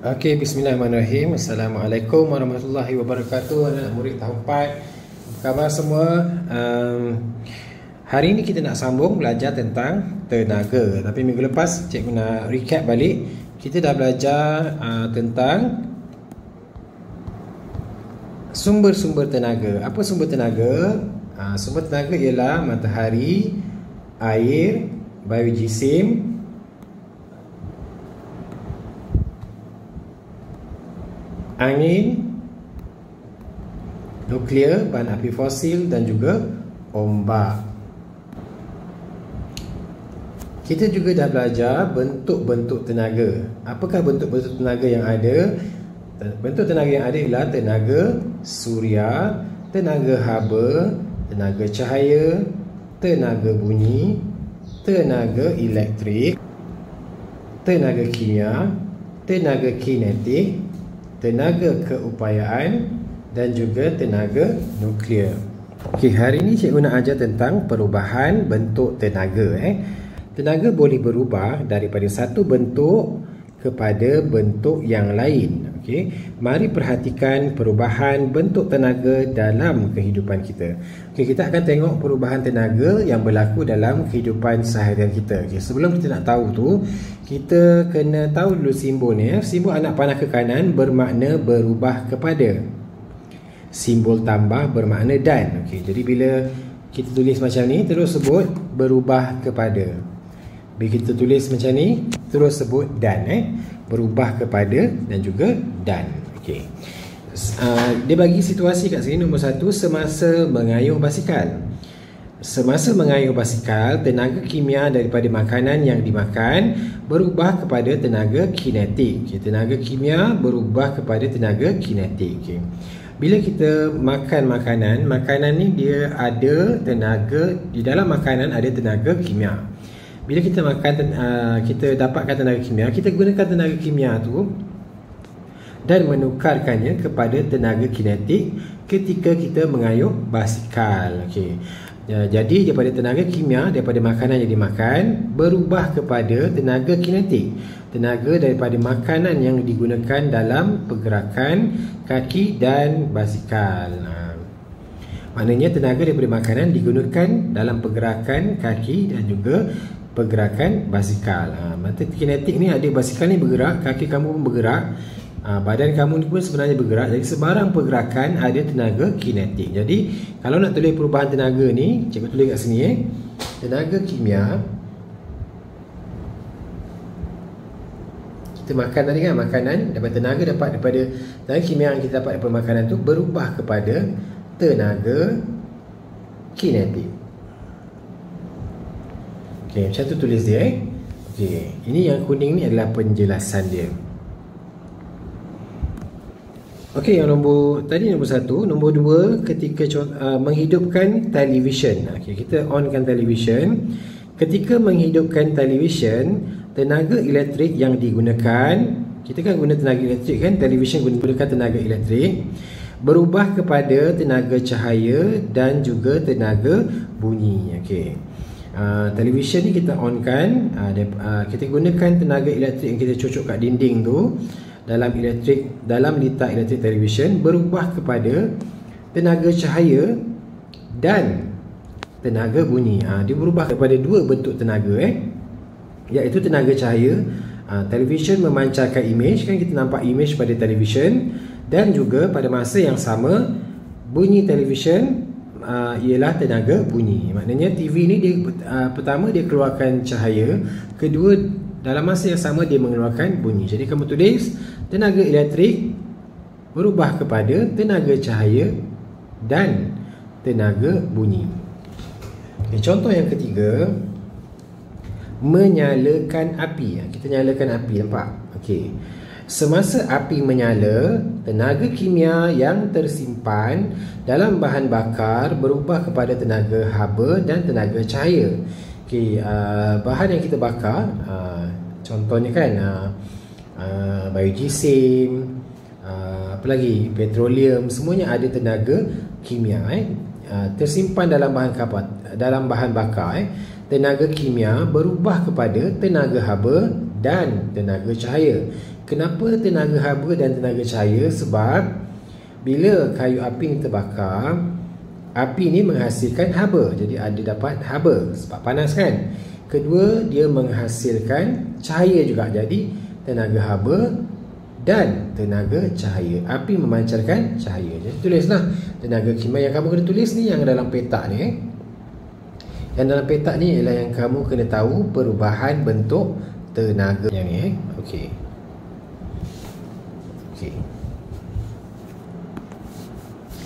Okey, bismillahirrahmanirrahim. Assalamualaikum warahmatullahi wabarakatuh. Anak murid tahun 4, apa khabar semua? Hari ini kita nak sambung belajar tentang tenaga. Tapi minggu lepas cikgu nak recap balik. Kita dah belajar tentang sumber-sumber tenaga. Apa sumber tenaga? Sumber tenaga ialah matahari, air, biojisim, angin, nuklear, bahan api fosil dan juga ombak. Kita juga dah belajar bentuk-bentuk tenaga. Apakah bentuk-bentuk tenaga yang ada? Bentuk tenaga yang ada ialah tenaga suria, tenaga haba, tenaga cahaya, tenaga bunyi, tenaga elektrik, tenaga kimia, tenaga kinetik, tenaga keupayaan dan juga tenaga nuklear. Okey, hari ini cikgu nak ajar tentang perubahan bentuk tenaga. Tenaga boleh berubah daripada satu bentuk kepada bentuk yang lain. Okey, mari perhatikan perubahan bentuk tenaga dalam kehidupan kita. Okey, kita akan tengok perubahan tenaga yang berlaku dalam kehidupan seharian kita. Okey, sebelum kita nak tahu tu, kita kena tahu dulu simbol ni. Simbol anak panah ke kanan bermakna berubah kepada. Simbol tambah bermakna dan. Okey, jadi bila kita tulis macam ni, terus sebut berubah kepada. Bila kita tulis macam ni, terus sebut dan. Berubah kepada dan juga dan. Okey. Dia bagi situasi kat sini. Nombor 1, semasa mengayuh basikal. Semasa mengayuh basikal, tenaga kimia daripada makanan yang dimakan berubah kepada tenaga kinetik. Okay, tenaga kimia berubah kepada tenaga kinetik. Okay. Bila kita makan makanan ni dia ada tenaga, di dalam makanan ada tenaga kimia. Bila kita makan, kita dapatkan tenaga kimia, kita gunakan tenaga kimia tu dan menukarkannya kepada tenaga kinetik ketika kita mengayuh basikal. Okay. Jadi daripada tenaga kimia, daripada makanan yang dimakan, berubah kepada tenaga kinetik. Tenaga daripada makanan yang digunakan dalam pergerakan kaki dan basikal. Maknanya tenaga daripada makanan digunakan dalam pergerakan kaki dan juga pergerakan basikal. Mata kinetik ni ada basikal ni bergerak, kaki kamu pun bergerak, badan kamu ni pun sebenarnya bergerak. Jadi sebarang pergerakan ada tenaga kinetik. Jadi kalau nak tulis perubahan tenaga ni, cikgu tulis kat sini tenaga kimia. Kita makan tadi kan, makanan dapat tenaga dapat daripada tenaga kimia yang kita dapat daripada makanan tu berubah kepada tenaga kinetik. Okey, macam tu tulis dia. Okey, ini yang kuning ni adalah penjelasan dia. Okey, yang nombor 1. Nombor 2, ketika menghidupkan televisyen. Okey, kita onkan televisyen. Ketika menghidupkan televisyen, tenaga elektrik yang digunakan, kita kan guna tenaga elektrik kan, televisyen gunakan tenaga elektrik, berubah kepada tenaga cahaya dan juga tenaga bunyi. Okey. Televisyen ni kita onkan, kita gunakan tenaga elektrik yang kita cocok kat dinding tu dalam litar elektrik televisyen, berubah kepada tenaga cahaya dan tenaga bunyi. Dia berubah kepada dua bentuk tenaga iaitu tenaga cahaya. Televisyen memancarkan imej, kan kita nampak imej pada televisyen, dan juga pada masa yang sama bunyi televisyen ialah tenaga bunyi. Maknanya TV ni dia pertama dia keluarkan cahaya, kedua dalam masa yang sama dia mengeluarkan bunyi. Jadi kamu tulis tenaga elektrik berubah kepada tenaga cahaya dan tenaga bunyi. Okay, contoh yang ketiga, menyalakan api. Kita nyalakan api, nampak? Okey. Semasa api menyala, tenaga kimia yang tersimpan dalam bahan bakar berubah kepada tenaga haba dan tenaga cahaya. Okey, bahan yang kita bakar, contohnya kan biojisim, apa lagi, petroleum, semuanya ada tenaga kimia tersimpan dalam bahan bakar. Tenaga kimia berubah kepada tenaga haba dan tenaga cahaya. Kenapa tenaga haba dan tenaga cahaya? Sebab bila kayu api ni terbakar, api ni menghasilkan haba. Jadi ada dapat haba sebab panas kan. Kedua, dia menghasilkan cahaya juga. Jadi tenaga haba dan tenaga cahaya. Api memancarkan cahaya. Jadi tulislah tenaga kimia yang kamu kena tulis ni, yang dalam petak ni. Yang dalam petak ni ialah yang kamu kena tahu perubahan bentuk tenaga yang ni. Okey.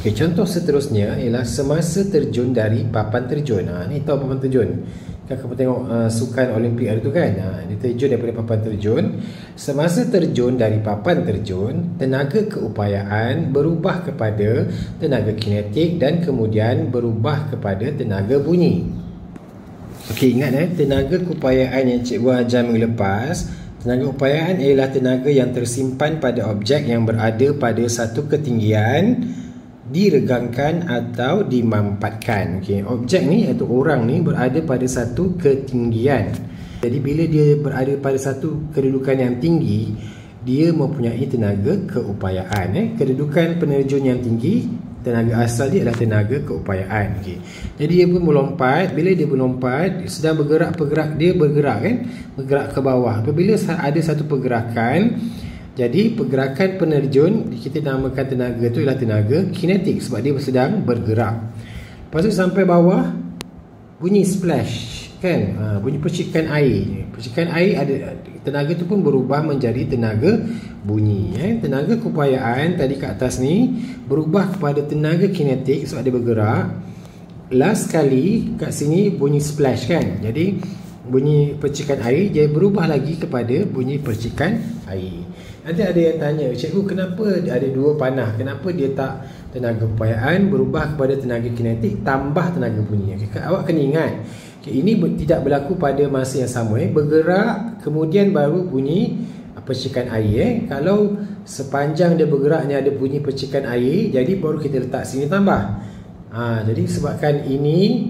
Okey, contoh seterusnya ialah semasa terjun dari papan terjun. Ni tahu papan terjun. Kan kamu tengok sukan Olimpik hari tu kan. Dia terjun daripada papan terjun. Semasa terjun dari papan terjun, tenaga keupayaan berubah kepada tenaga kinetik dan kemudian berubah kepada tenaga bunyi. Okey, ingat tenaga keupayaan yang cikgu ajar minggu lepas. Tenaga keupayaan ialah tenaga yang tersimpan pada objek yang berada pada satu ketinggian, diregangkan atau dimampatkan. Okey, objek ni atau orang ni berada pada satu ketinggian. Jadi bila dia berada pada satu kedudukan yang tinggi, dia mempunyai tenaga keupayaan. Kedudukan penerjun yang tinggi, tenaga asal dia adalah tenaga keupayaan. Okey. Jadi dia pun melompat. Bila dia melompat, sedang bergerak dia bergerak kan, bergerak ke bawah. Apabila ada satu pergerakan, jadi pergerakan penerjun kita namakan tenaga tu ialah tenaga kinetik sebab dia sedang bergerak. Lepas tu sampai bawah, bunyi splash kan, bunyi percikan air. Percikan air ada tenaga tu pun berubah menjadi tenaga bunyi. Tenaga keupayaan tadi kat atas ni berubah kepada tenaga kinetik sebab dia bergerak. Last kali kat sini bunyi splash kan. Jadi bunyi percikan air dia berubah lagi kepada bunyi percikan air. Nanti ada yang tanya, cikgu kenapa ada dua panah? Kenapa dia tak tenaga keupayaan berubah kepada tenaga kinetik tambah tenaga bunyi? Awak kena ingat, ini tidak berlaku pada masa yang sama. Bergerak kemudian baru bunyi percikan air. Kalau sepanjang dia bergeraknya ada bunyi percikan air, jadi baru kita letak sini tambah. Jadi sebabkan ini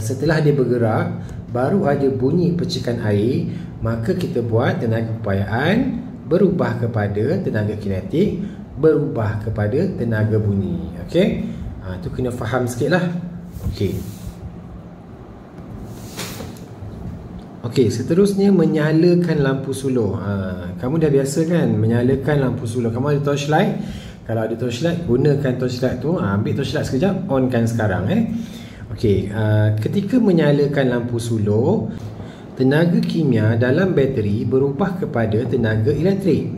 setelah dia bergerak baru ada bunyi percikan air, maka kita buat tenaga keupayaan berubah kepada tenaga kinetik, berubah kepada tenaga bunyi. Okey, tu kena faham sikit lah. Okey, seterusnya menyalakan lampu sulur. Kamu dah biasa kan menyalakan lampu sulur. Kamu ada torchlight. Kalau ada torchlight, gunakan torchlight tu. Ambil torchlight sekejap, onkan sekarang. Okey, ketika menyalakan lampu sulur, tenaga kimia dalam bateri berubah kepada tenaga elektrik.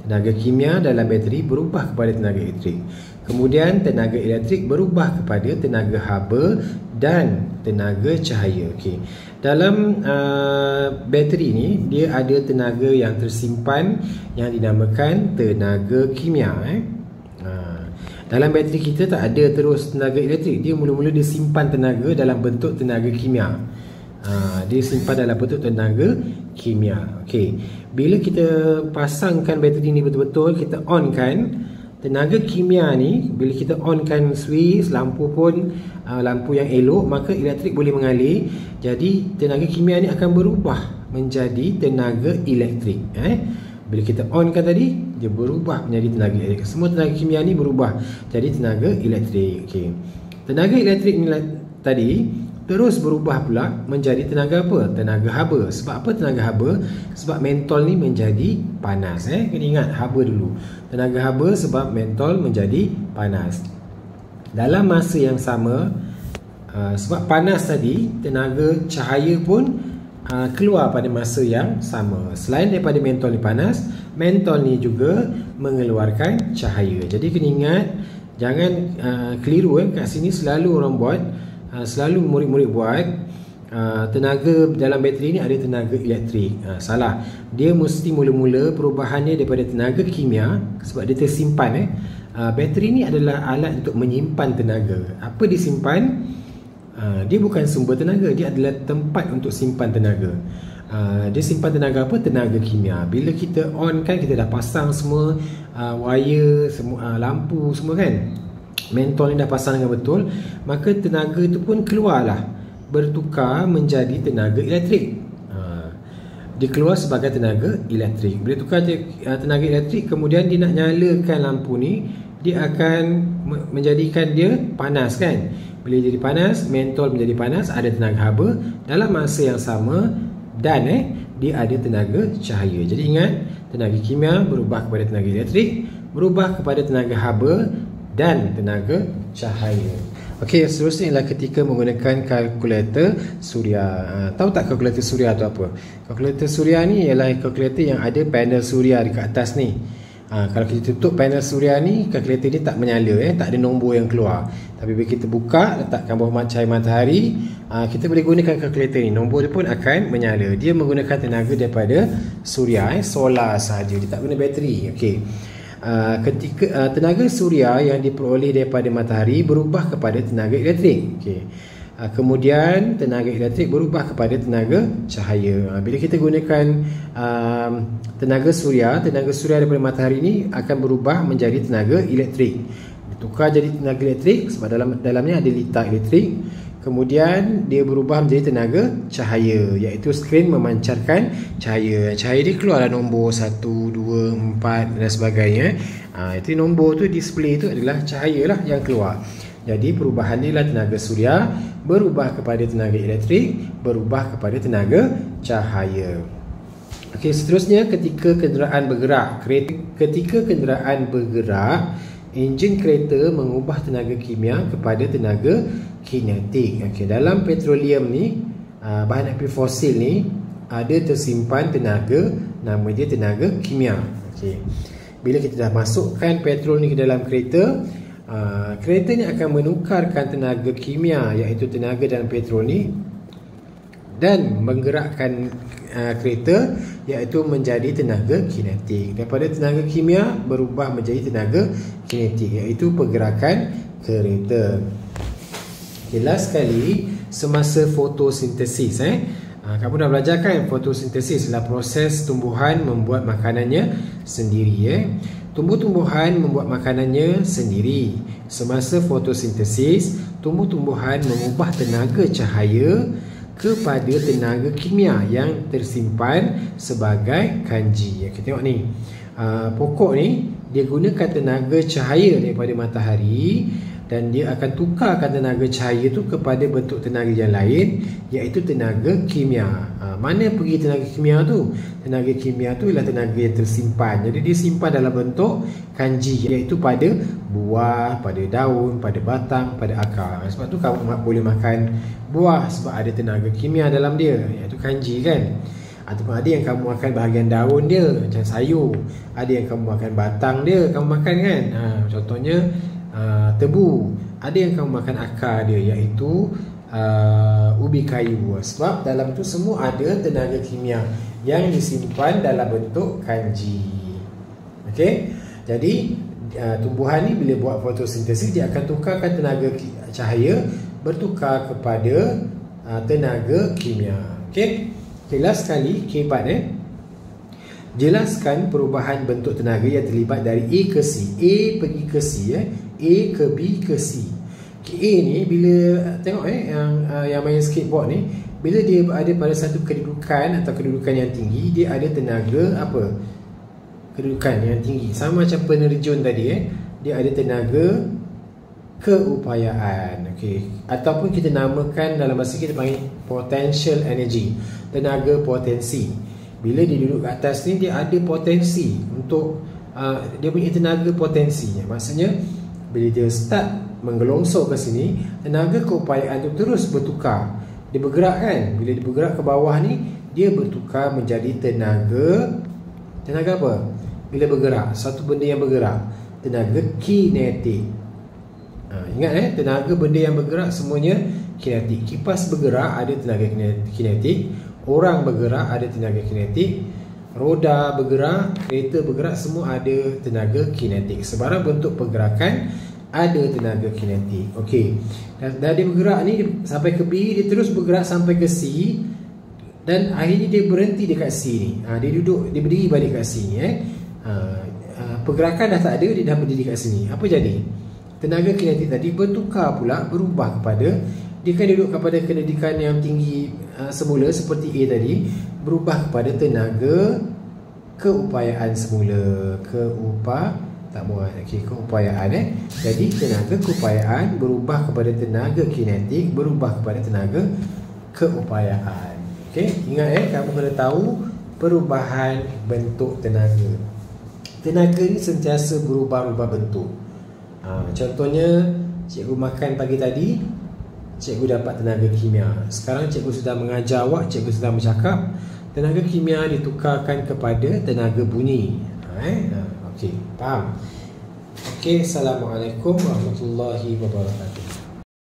Tenaga kimia dalam bateri berubah kepada tenaga elektrik. Kemudian tenaga elektrik berubah kepada tenaga haba dan tenaga cahaya. Okey. Dalam bateri ni dia ada tenaga yang tersimpan yang dinamakan tenaga kimia. Dalam bateri kita tak ada terus tenaga elektrik. Dia mula-mula dia simpan tenaga dalam bentuk tenaga kimia. Dia simpan dalam bentuk tenaga kimia. Okey. Bila kita pasangkan bateri ni betul-betul, kita onkan tenaga kimia ni, bila kita onkan switch, lampu pun lampu yang elok, maka elektrik boleh mengalir. Jadi tenaga kimia ni akan berubah menjadi tenaga elektrik. Bila kita onkan tadi, dia berubah menjadi tenaga elektrik. Semua tenaga kimia ni berubah jadi tenaga elektrik. Okey. Tenaga elektrik ni tadi terus berubah pula menjadi tenaga apa? Tenaga haba. Sebab apa tenaga haba? Sebab mentol ni menjadi panas. Kena ingat haba dulu. Tenaga haba sebab mentol menjadi panas. Dalam masa yang sama, sebab panas tadi, tenaga cahaya pun keluar pada masa yang sama. Selain daripada mentol ni panas, mentol ni juga mengeluarkan cahaya. Jadi kena ingat, jangan keliru. Kat sini selalu orang buat, selalu murid-murid buat tenaga dalam bateri ni ada tenaga elektrik. Salah. Dia mesti mula-mula perubahannya daripada tenaga kimia sebab dia tersimpan. Bateri ni adalah alat untuk menyimpan tenaga. Apa disimpan? Dia bukan sumber tenaga, dia adalah tempat untuk simpan tenaga. Dia simpan tenaga apa? Tenaga kimia. Bila kita on kan, kita dah pasang semua wire, semua lampu semua kan, mentol ni dah pasang dengan betul, maka tenaga itu pun keluarlah, bertukar menjadi tenaga elektrik. dia keluar sebagai tenaga elektrik. Bila tukar tenaga elektrik, kemudian dia nak nyalakan lampu ni, dia akan menjadikan dia panas kan. Bila jadi panas, mentol menjadi panas, ada tenaga haba. Dalam masa yang sama dan dia ada tenaga cahaya. Jadi ingat, tenaga kimia berubah kepada tenaga elektrik, berubah kepada tenaga haba dan tenaga cahaya. Okey, seterusnya ialah ketika menggunakan kalkulator suria. Tahu tak kalkulator suria tu apa? Kalkulator suria ni ialah kalkulator yang ada panel suria dekat atas ni. Kalau kita tutup panel suria ni, kalkulator ni tak menyala, tak ada nombor yang keluar. Tapi bila kita buka, letakkan bawah cahaya matahari, kita boleh gunakan kalkulator ni. Nombor dia pun akan menyala. Dia menggunakan tenaga daripada suria, solar sahaja. Dia tak guna bateri. Okey. Ketika tenaga suria yang diperoleh daripada matahari berubah kepada tenaga elektrik. Okey. Kemudian tenaga elektrik berubah kepada tenaga cahaya. Bila kita gunakan tenaga suria daripada matahari ni akan berubah menjadi tenaga elektrik. Ditukar jadi tenaga elektrik sebab dalamnya ada litar elektrik. Kemudian dia berubah menjadi tenaga cahaya, iaitu skrin memancarkan cahaya. Cahaya dia keluarlah nombor 1, 2, 4 dan sebagainya. Itu nombor tu, display tu adalah cahaya lah yang keluar. Jadi perubahan ni lah tenaga suria berubah kepada tenaga elektrik, berubah kepada tenaga cahaya. Okey, seterusnya ketika kenderaan bergerak. Ketika kenderaan bergerak, enjin kereta mengubah tenaga kimia kepada tenaga kinetik. Okey, dalam petroleum ni, bahan aktif fosil ni ada tersimpan tenaga, nama dia tenaga kimia. Okey. Bila kita dah masukkan petrol ni ke dalam kereta, kereta ni akan menukarkan tenaga kimia, iaitu tenaga dalam petrol ni, dan menggerakkan kereta, iaitu menjadi tenaga kinetik. Daripada tenaga kimia berubah menjadi tenaga kinetik, iaitu pergerakan kereta. Jelas sekali semasa fotosintesis. Kamu dah belajar kan, fotosintesis adalah proses tumbuhan membuat makanannya sendiri. Tumbuh-tumbuhan membuat makanannya sendiri. Semasa fotosintesis, tumbuh-tumbuhan mengubah tenaga cahaya kepada tenaga kimia yang tersimpan sebagai kanji. Kita tengok ni, pokok ni dia gunakan tenaga cahaya daripada matahari, dan dia akan tukarkan tenaga cahaya tu kepada bentuk tenaga yang lain, iaitu tenaga kimia. Mana pergi tenaga kimia tu? Tenaga kimia tu ialah tenaga yang tersimpan. Jadi dia simpan dalam bentuk kanji, iaitu pada buah, pada daun, pada batang, pada akar. Sebab tu kamu boleh makan buah sebab ada tenaga kimia dalam dia, iaitu kanji kan. Ataupun ada yang kamu makan bahagian daun dia, macam sayur. Ada yang kamu makan batang dia, kamu makan kan. Contohnya tebu. Ada yang kamu makan akar dia, iaitu ubi kayu. Sebab dalam tu semua ada tenaga kimia yang disimpan dalam bentuk kanji. Okey. Jadi tumbuhan ni bila buat fotosintesis, dia akan tukarkan tenaga cahaya bertukar kepada tenaga kimia. Okey. Jelas sekali K4 Jelaskan perubahan bentuk tenaga yang terlibat dari A ke C. A pergi ke C, A ke B ke C. A ni bila tengok yang main skateboard ni, bila dia ada pada satu kedudukan atau kedudukan yang tinggi, dia ada tenaga apa? Kedudukan yang tinggi. Sama macam penerjun tadi, dia ada tenaga keupayaan. Okey. Ataupun kita namakan dalam bahasa kita panggil potential energy, tenaga potensi. Bila dia duduk kat atas ni, dia ada potensi untuk dia punya tenaga potensinya. Maksudnya bila dia start menggelongsor ke sini, tenaga keupayaan tu terus bertukar. Dia bergerak kan. Bila dia bergerak ke bawah ni, dia bertukar menjadi tenaga apa? Bila bergerak, satu benda yang bergerak, tenaga kinetik. Ingat tenaga benda yang bergerak semuanya kinetik. Kipas bergerak ada tenaga kinetik. Orang bergerak ada tenaga kinetik. Roda bergerak, kereta bergerak, semua ada tenaga kinetik. Sebarang bentuk pergerakan ada tenaga kinetik. Okey. Dah dia bergerak ni sampai ke B, dia terus bergerak sampai ke C, dan akhirnya dia berhenti dekat C ni. Dia duduk, dia berdiri balik kat C ni. Pergerakan dah tak ada, dia dah berdiri kat sini. Apa jadi? Tenaga kinetik tadi bertukar pula, berubah kepada dia kan duduk kepada pendidikan yang tinggi semula seperti A tadi, berubah kepada tenaga keupayaan semula. Keupayaan Jadi tenaga keupayaan berubah kepada tenaga kinetik, berubah kepada tenaga keupayaan. Okey, ingat kamu kena tahu perubahan bentuk tenaga. Tenaga ni sentiasa berubah-ubah bentuk. Contohnya, cikgu makan pagi tadi, cikgu dapat tenaga kimia. Sekarang cikgu sudah mengajar awak, cikgu sudah bercakap, tenaga kimia ditukarkan kepada tenaga bunyi. Okey, faham? Okey, Assalamualaikum warahmatullahi wabarakatuh.